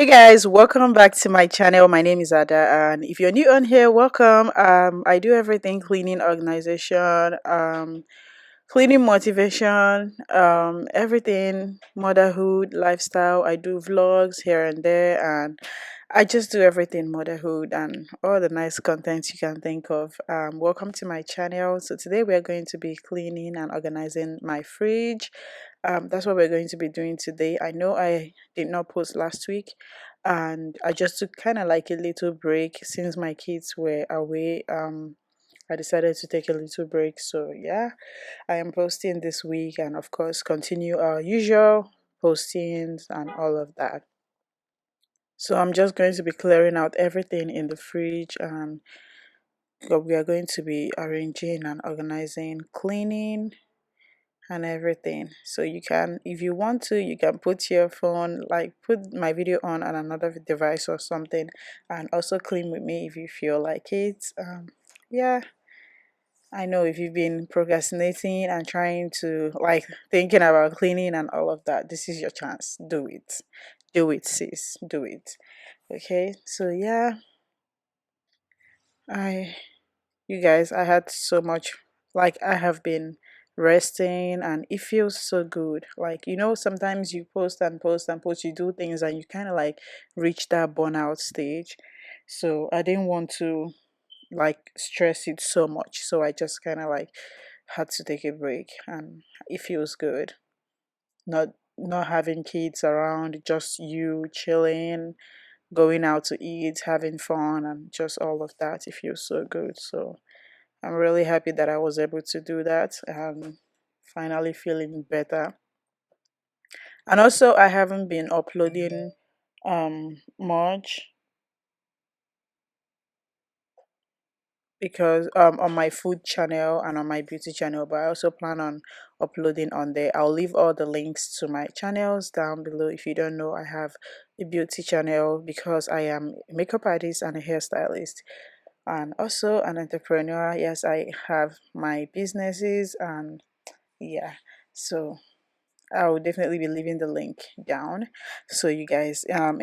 Guys, welcome back to my channel. My name is Ada, and if you're new on here, welcome. I do everything cleaning, organization, cleaning motivation, everything motherhood, lifestyle. I do vlogs here and there, and I just do everything motherhood and all the nice content you can think of. Welcome to my channel. So today we are going to be cleaning and organizing my fridge. That's what we're going to be doing today. I know I did not post last week, and I just took kind of like a little break since my kids were away. I decided to take a little break. So yeah, I am posting this week, and of course continue our usual postings and all of that. So I'm just going to be clearing out everything in the fridge, and we are going to be arranging and organizing, cleaning and everything. So you can, if you want to, you can put your phone, like put my video on another device or something, and also clean with me if you feel like it. Yeah, I know if you've been procrastinating and trying to like thinking about cleaning and all of that, this is your chance. Do it. Do it, sis. Do it. Okay. So yeah, I you guys, I had so much, like I have been resting and it feels so good. Like, sometimes you post and post and post, you do things and you kind of like reach that burnout stage. So I didn't want to like stress it so much. So I just kind of like had to take a break, and it feels good. Not having kids around, just you chilling, going out to eat, having fun and just all of that. It feels so good. So I'm really happy that I was able to do that. Finally feeling better. And also I haven't been uploading much because on my food channel and on my beauty channel, but I also plan on uploading on there. I'll leave all the links to my channels down below. If you don't know, I have a beauty channel because I am a makeup artist and a hairstylist and also an entrepreneur. Yes, I have my businesses, and yeah, so I will definitely be leaving the link down. So you guys, I'll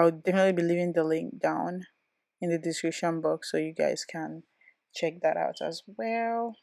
definitely be leaving the link down in the description box so you guys can check that out as well.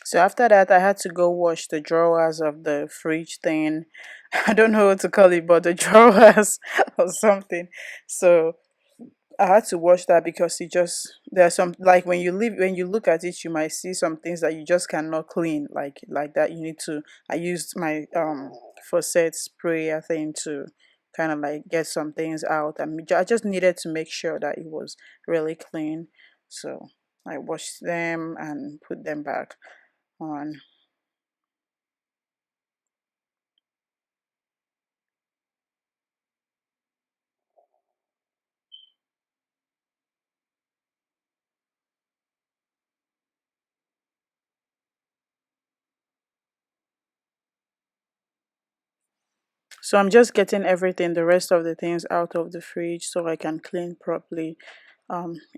So after that, I had to go wash the drawers of the fridge thing. I don't know what to call it, but the drawers or something. So I had to watch that because it just there's some like when you look at it you might see some things that you just cannot clean like that you need to. I used my faucet sprayer thing to kind of like get some things out. I just needed to make sure that it was really clean. So I washed them and put them back on. So I'm just getting everything, the rest of the things out of the fridge so I can clean properly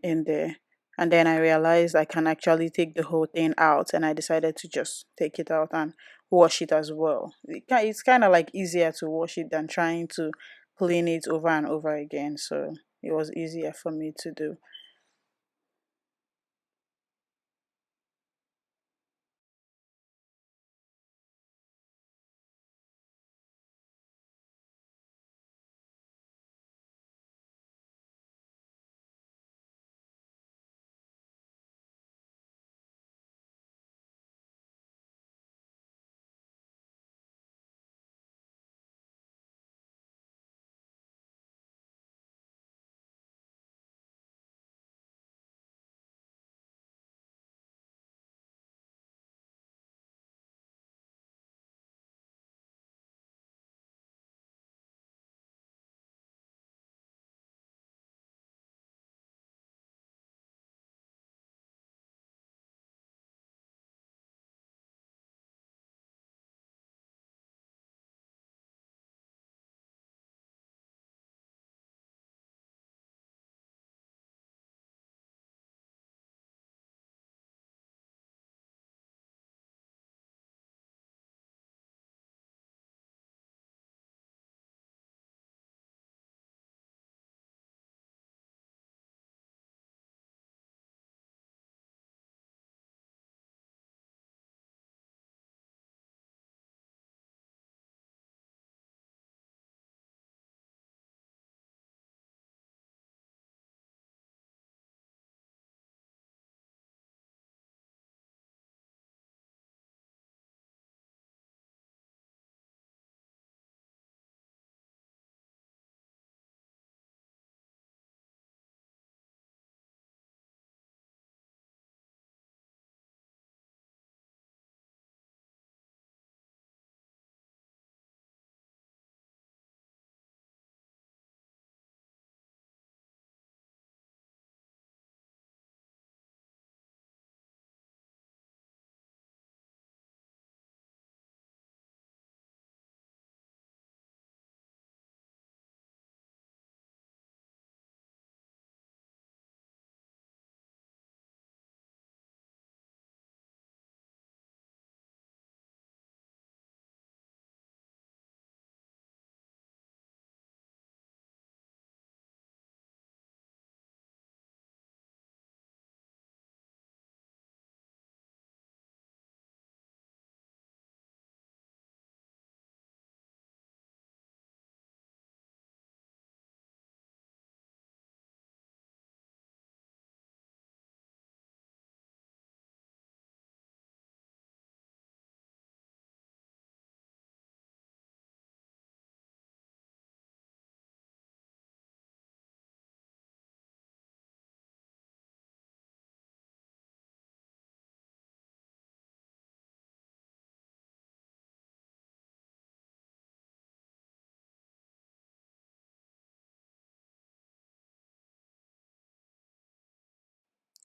in there. And then I realized I can actually take the whole thing out and I decided to just take it out and wash it as well. It's kind of like easier to wash it than trying to clean it over and over again. So it was easier for me to do.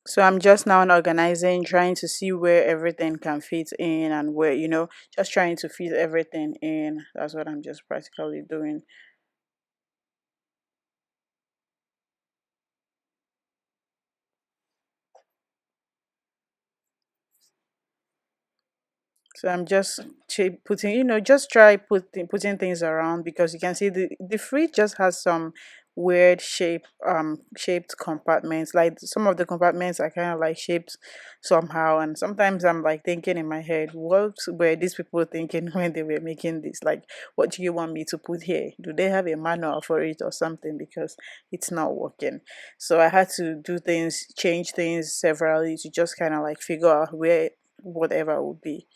So I'm just now organizing, trying to see where everything can fit in and where, just trying to fit everything in. That's what I'm just practically doing. So I'm just putting, just try putting things around because you can see the fridge just has some weird shaped compartments. Like some of the compartments are kind of like shaped somehow, and sometimes I'm like thinking in my head, what were these people thinking when they were making this? Like, what do you want me to put here? Do they have a manual for it or something? Because it's not working. So I had to do things, change things severally to just kind of like figure out where whatever would be.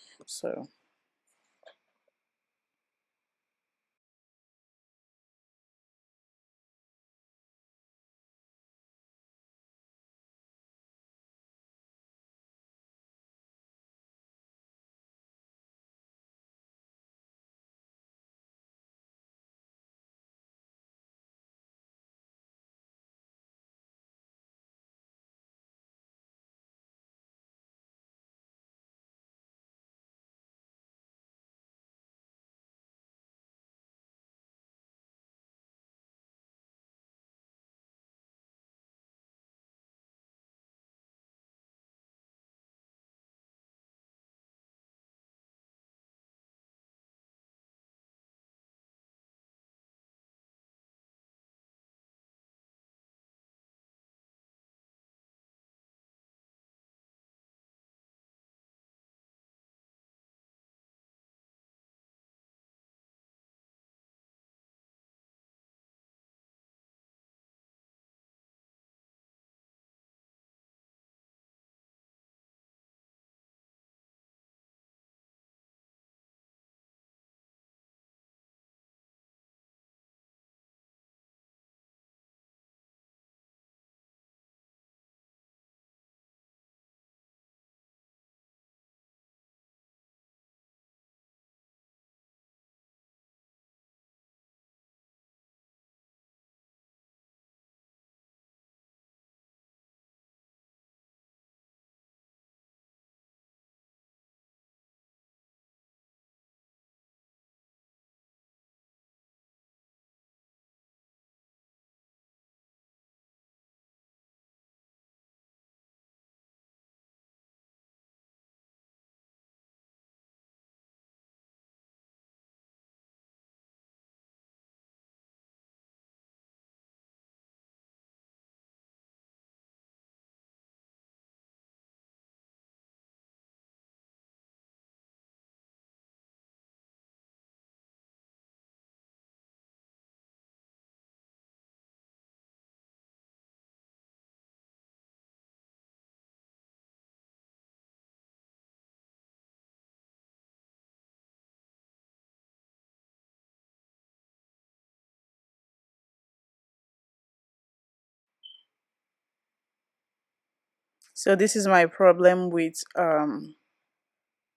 So this is my problem with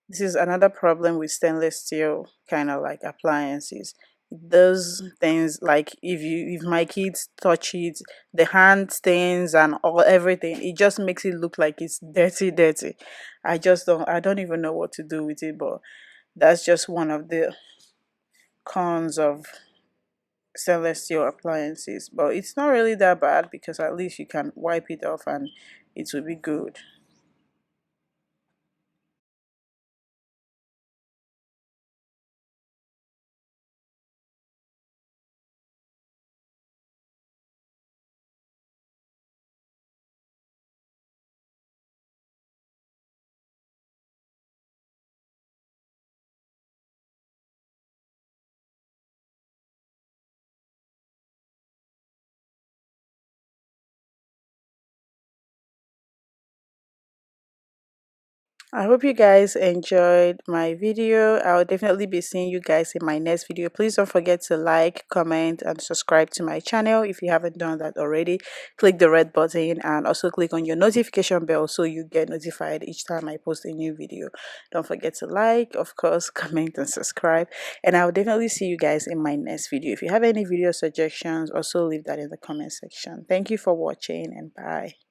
this is another problem with stainless steel kind of like appliances. It does things like if my kids touch it, the hand stains and all everything, it just makes it look like it's dirty, dirty. I don't even know what to do with it, but that's just one of the cons of stainless steel appliances. But it's not really that bad because at least you can wipe it off and it will be good. I hope you guys enjoyed my video. I'll definitely be seeing you guys in my next video. Please don't forget to like, comment, and subscribe to my channel if you haven't done that already. Click the red button and also click on your notification bell so you get notified each time I post a new video. Don't forget to like, of course, comment, and subscribe. And I'll definitely see you guys in my next video. If you have any video suggestions, also leave that in the comment section. Thank you for watching and bye.